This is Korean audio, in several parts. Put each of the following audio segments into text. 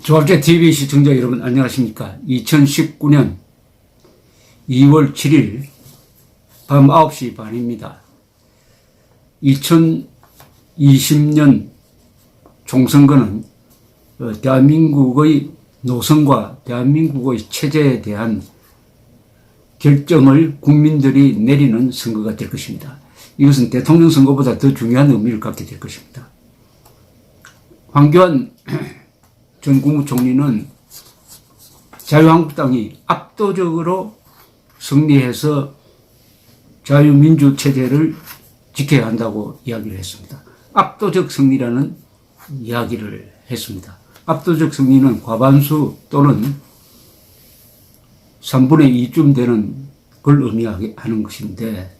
조합제 TV 시청자 여러분 안녕하십니까. 2019년 2월 7일 밤 9시 반입니다. 2020년 총선거는 대한민국의 노선과 대한민국의 체제에 대한 결정을 국민들이 내리는 선거가 될 것입니다. 이것은 대통령 선거보다 더 중요한 의미를 갖게 될 것입니다. 황교안 전 국무총리는 자유한국당이 압도적으로 승리해서 자유민주 체제를 지켜야 한다고 이야기를 했습니다. 압도적 승리라는 이야기를 했습니다. 압도적 승리는 과반수 또는 3분의 2쯤 되는 걸 의미하는 것인데,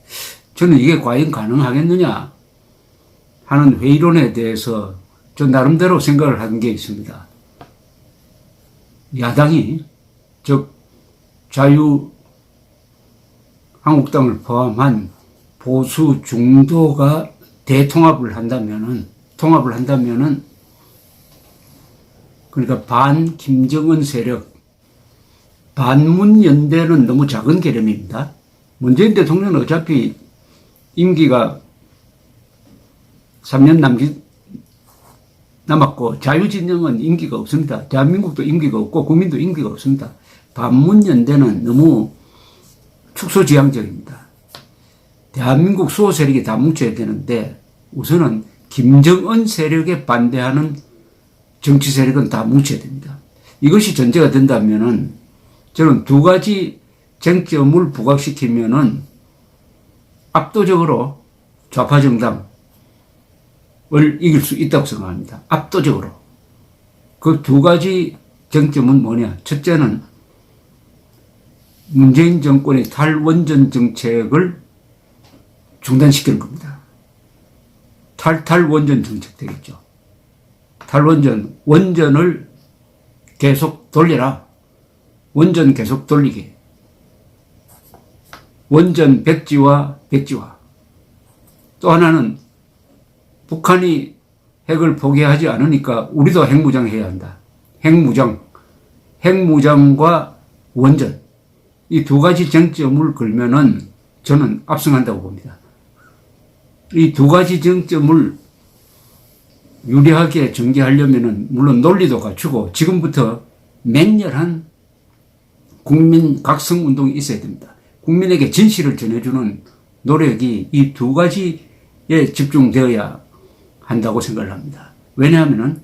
저는 이게 과연 가능하겠느냐 하는 회의론에 대해서 저 나름대로 생각을 한 게 있습니다. 야당이, 즉 자유한국당을 포함한 보수 중도가 대통합을 한다면은, 그러니까 반 김정은 세력, 반문연대는 너무 작은 개념입니다. 문재인 대통령은 어차피 임기가 3년 남았고, 자유진영은 임기가 없습니다. 대한민국도 임기가 없고 국민도 임기가 없습니다. 반문연대는 너무 축소지향적입니다. 대한민국 수호 세력이 다 뭉쳐야 되는데, 우선은 김정은 세력에 반대하는 정치 세력은 다 뭉쳐야 됩니다. 이것이 전제가 된다면은 저는 두 가지 쟁점을 부각시키면은 압도적으로 좌파 정당을 이길 수 있다고 생각합니다. 압도적으로. 그 두 가지 쟁점은 뭐냐? 첫째는 문재인 정권의 탈원전 정책을 중단시키는 겁니다. 탈원전 정책 되겠죠. 원전을 계속 돌려라. 원전 계속 돌리게. 원전 백지화. 또 하나는 북한이 핵을 포기하지 않으니까 우리도 핵무장해야 한다. 핵무장과 원전. 이 두 가지 쟁점을 걸면은 저는 압승한다고 봅니다. 이 두 가지 쟁점을 유리하게 전개하려면은 물론 논리도 갖추고 지금부터 맹렬한 국민 각성 운동이 있어야 됩니다. 국민에게 진실을 전해주는 노력이 이 두 가지에 집중되어야 한다고 생각을 합니다. 왜냐하면은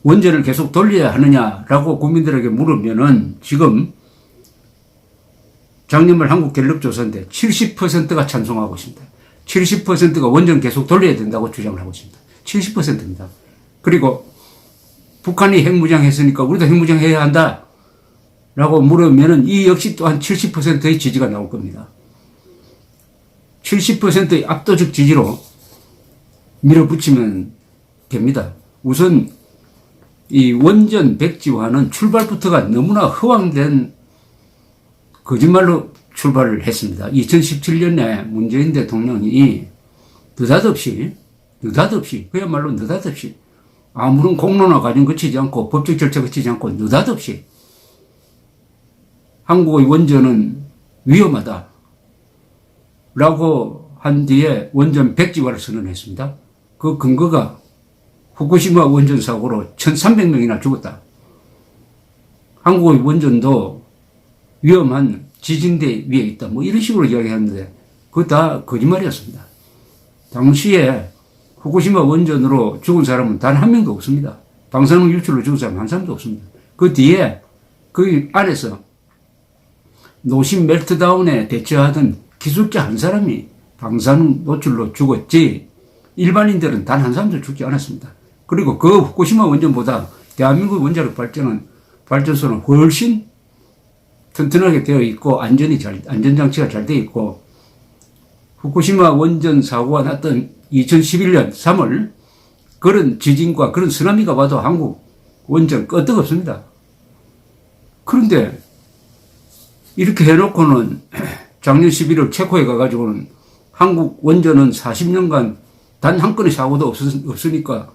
원전을 계속 돌려야 하느냐라고 국민들에게 물으면은 지금 작년말 한국갤럽조사인데 70%가 찬성하고 있습니다. 70%가 원전 계속 돌려야 된다고 주장을 하고 있습니다. 70%입니다. 그리고 북한이 핵무장했으니까 우리도 핵무장해야 한다 라고 물으면은 이 역시 또한 70%의 지지가 나올 겁니다. 70%의 압도적 지지로 밀어붙이면 됩니다. 우선 이 원전 백지화는 출발부터가 너무나 허황된 거짓말로 출발을 했습니다. 2017년에 문재인 대통령이 느닷없이 그야말로 느닷없이 아무런 공론화 과정 거치지 않고 법적 절차 거치지 않고 느닷없이 한국의 원전은 위험하다 라고 한 뒤에 원전 백지화를 선언했습니다. 그 근거가 후쿠시마 원전 사고로 1,300명이나 죽었다. 한국의 원전도 위험한 지진대 위에 있다. 뭐 이런 식으로 이야기했는데 그거 다 거짓말이었습니다. 당시에 후쿠시마 원전으로 죽은 사람은 단 한 명도 없습니다. 방사능 유출로 죽은 사람 한 사람도 없습니다. 그 뒤에 그 안에서 노심 멜트다운에 대처하던 기술자 한 사람이 방사능 노출로 죽었지 일반인들은 단 한 사람도 죽지 않았습니다. 그리고 그 후쿠시마 원전보다 대한민국 원자력 발전소는 훨씬 튼튼하게 되어 있고 안전장치가 잘 되어 있고, 후쿠시마 원전 사고가 났던 2011년 3월 그런 지진과 그런 쓰나미가 와도 한국 원전 끄떡없습니다. 그런데 이렇게 해놓고는 작년 11월 체코에 가가지고는 한국 원전은 40년간 단 한 건의 사고도 없으니까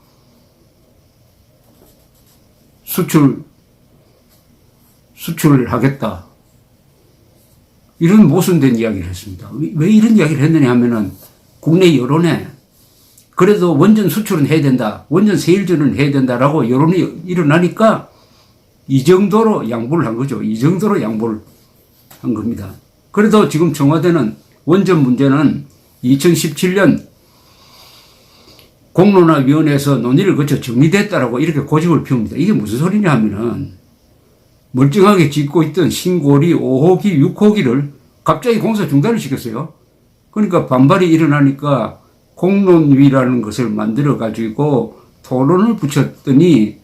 수출을 하겠다. 이런 모순된 이야기를 했습니다. 왜 이런 이야기를 했느냐 하면은 국내 여론에 그래도 원전 수출은 해야 된다. 원전 세일전은 해야 된다라고 여론이 일어나니까 이 정도로 양보를 한 거죠. 이 정도로 양보를 한 겁니다. 그래도 지금 청와대는 원전 문제는 2017년 공론화위원회에서 논의를 거쳐 정리됐다라고 이렇게 고집을 피웁니다. 이게 무슨 소리냐 하면은 멀쩡하게 짓고 있던 신고리 5호기, 6호기를 갑자기 공사 중단을 시켰어요. 그러니까 반발이 일어나니까 공론위라는 것을 만들어 가지고 토론을 붙였더니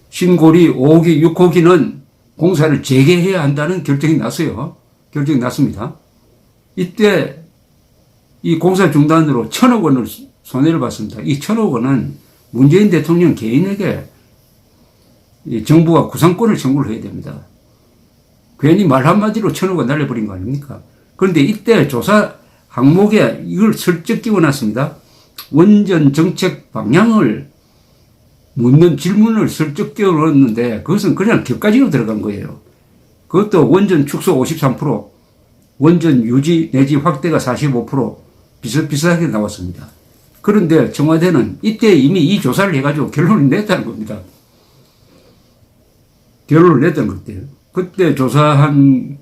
신고리 5호기, 6호기는 공사를 재개해야 한다는 결정이 났어요. 결정이 났습니다. 이때 이 공사 중단으로 1,000억 원을 손해를 봤습니다. 이 1,000억 원은 문재인 대통령 개인에게 정부가 구상권을 청구를 해야 됩니다. 괜히 말 한마디로 1,000억 원 날려버린 거 아닙니까? 그런데 이때 조사 항목에 이걸 슬쩍 끼워놨습니다. 원전 정책 방향을 묻는 질문을 슬쩍 끼워넣었는데 그것은 그냥 격가지로 들어간 거예요. 그것도 원전 축소 53%, 원전 유지 내지 확대가 45% 비슷비슷하게 나왔습니다. 그런데 청와대는 이때 이미 이 조사를 해가지고 결론을 냈다는 겁니다. 결론을 냈던 것들. 그때 조사한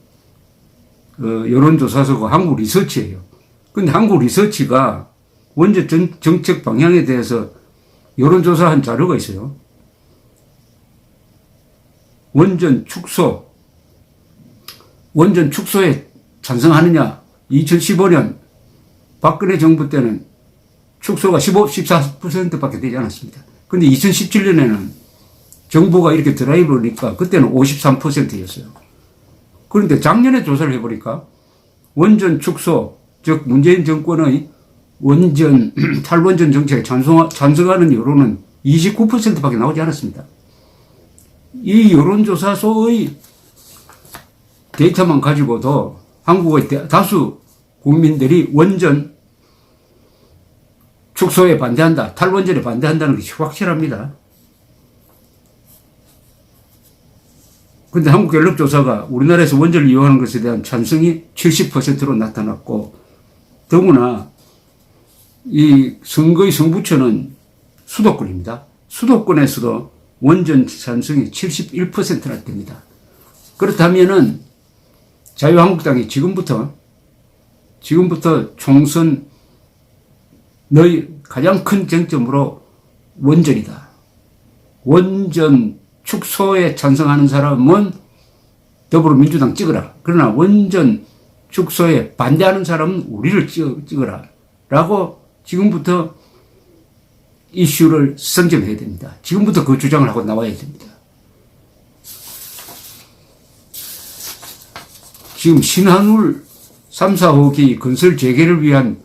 여론조사소가 한국리서치예요. 근데 한국리서치가 원전 정책 방향에 대해서 여론조사한 자료가 있어요. 원전 축소에 찬성하느냐? 2015년 박근혜 정부 때는 축소가 14%밖에 되지 않았습니다. 근데 2017년에는 정부가 이렇게 드라이브를 하니까 그때는 53%였어요. 그런데 작년에 조사를 해보니까 원전 축소, 즉 문재인 정권의 탈원전 정책에 찬성하는 여론은 29%밖에 나오지 않았습니다. 이 여론조사소의 데이터만 가지고도 한국의 다수 국민들이 원전 축소에 반대한다, 탈원전에 반대한다는 것이 확실합니다. 그런데 한국갤럽조사가 우리나라에서 원전을 이용하는 것에 대한 찬성이 70%로 나타났고, 더구나 이 선거의 승부처는 수도권입니다. 수도권에서도 원전 찬성이 71%나 됩니다. 그렇다면은 자유한국당이 지금부터 총선 너희 가장 큰 쟁점으로 원전이다. 원전 축소에 찬성하는 사람은 더불어민주당 찍어라. 그러나 원전 축소에 반대하는 사람은 우리를 찍어라. 라고 지금부터 이슈를 선점해야 됩니다. 지금부터 그 주장을 하고 나와야 됩니다. 지금 신한울 3, 4호기 건설 재개를 위한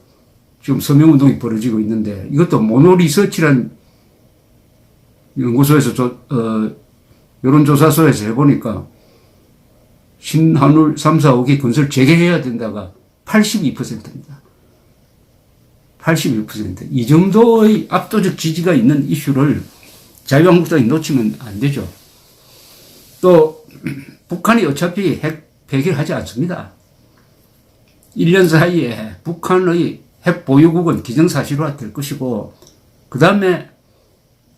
지금 서명운동이 벌어지고 있는데 이것도 모노리서치란 연구소에서 여론조사소에서 해보니까 신한울 3, 4호기 건설 재개해야 된다가 82%입니다. 82%. 이 정도의 압도적 지지가 있는 이슈를 자유한국당이 놓치면 안 되죠. 또 북한이 어차피 핵 폐기하지 않습니다. 1년 사이에 북한의 핵 보유국은 기정사실화 될 것이고, 그 다음에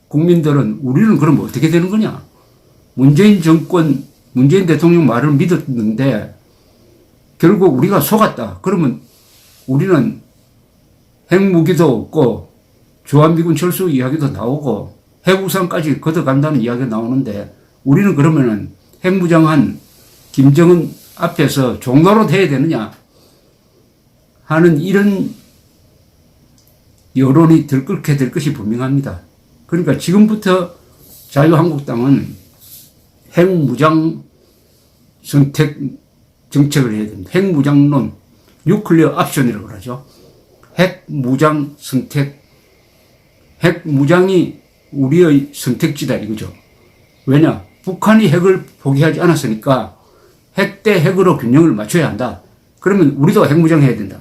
국민들은 우리는 그럼 어떻게 되는 거냐? 문재인 대통령 말을 믿었는데 결국 우리가 속았다. 그러면 우리는 핵무기도 없고 주한미군 철수 이야기도 나오고 핵우산까지 걷어간다는 이야기가 나오는데 우리는 그러면은 핵무장한 김정은 앞에서 종로로 돼야 되느냐 하는 이런 여론이 들끓게 될 것이 분명합니다. 그러니까 지금부터 자유한국당은 핵무장 선택 정책을 해야 됩니다. 핵무장론, 뉴클리어 옵션이라고 하죠. 핵무장 선택, 핵무장이 우리의 선택지다 이거죠. 왜냐? 북한이 핵을 포기하지 않았으니까 핵 대 핵으로 균형을 맞춰야 한다. 그러면 우리도 핵무장해야 된다.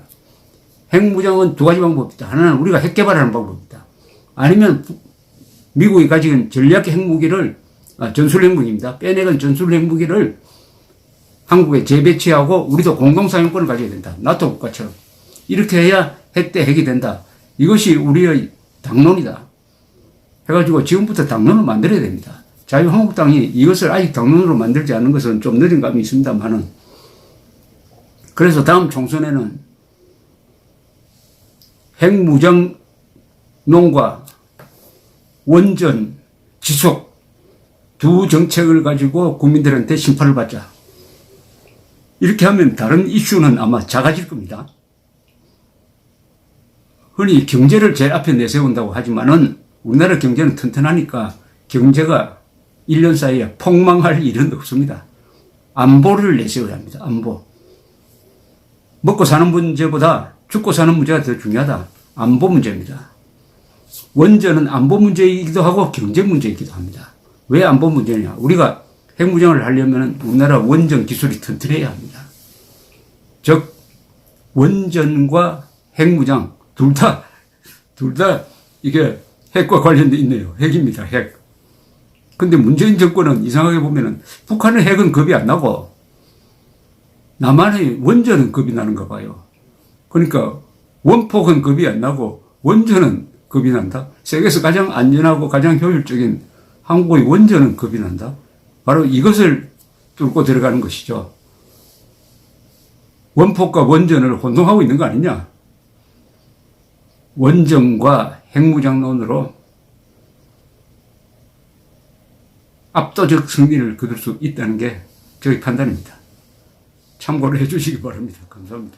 핵무장은 두 가지 방법이 있다. 하나는 우리가 핵 개발하는 방법이다. 아니면 미국이 가진 전략 핵무기를, 전술 핵무기입니다. 빼내건 전술 핵무기를 한국에 재배치하고 우리도 공동사용권을 가져야 된다. 나토 국가처럼. 이렇게 해야 핵 대 핵이 된다. 이것이 우리의 당론이다. 해가지고 지금부터 당론을 만들어야 됩니다. 자유한국당이 이것을 아직 당론으로 만들지 않은 것은 좀 늦은 감이 있습니다만은, 그래서 다음 총선에는 핵무장론과 원전, 지속 두 정책을 가지고 국민들한테 심판을 받자. 이렇게 하면 다른 이슈는 아마 작아질 겁니다. 흔히 경제를 제일 앞에 내세운다고 하지만은 우리나라 경제는 튼튼하니까 경제가 1년 사이에 폭망할 일은 없습니다. 안보를 내세워야 합니다. 안보. 먹고 사는 문제보다 죽고 사는 문제가 더 중요하다. 안보 문제입니다. 원전은 안보 문제이기도 하고 경제 문제이기도 합니다. 왜 안보 문제냐? 우리가 핵무장을 하려면 우리나라 원전 기술이 튼튼해야 합니다. 즉 원전과 핵무장 둘 다 이게 핵과 관련돼 있네요. 핵입니다. 핵. 근데 문재인 정권은 이상하게 보면은 북한의 핵은 겁이 안 나고 남한의 원전은 겁이 나는가 봐요. 그러니까 원폭은 겁이 안 나고 원전은 겁이 난다. 세계에서 가장 안전하고 가장 효율적인 한국의 원전은 겁이 난다. 바로 이것을 뚫고 들어가는 것이죠. 원폭과 원전을 혼동하고 있는 거 아니냐. 원전과 핵무장론으로 압도적 승리를 거둘 수 있다는 게 저희 판단입니다. 참고를 해 주시기 바랍니다. 감사합니다.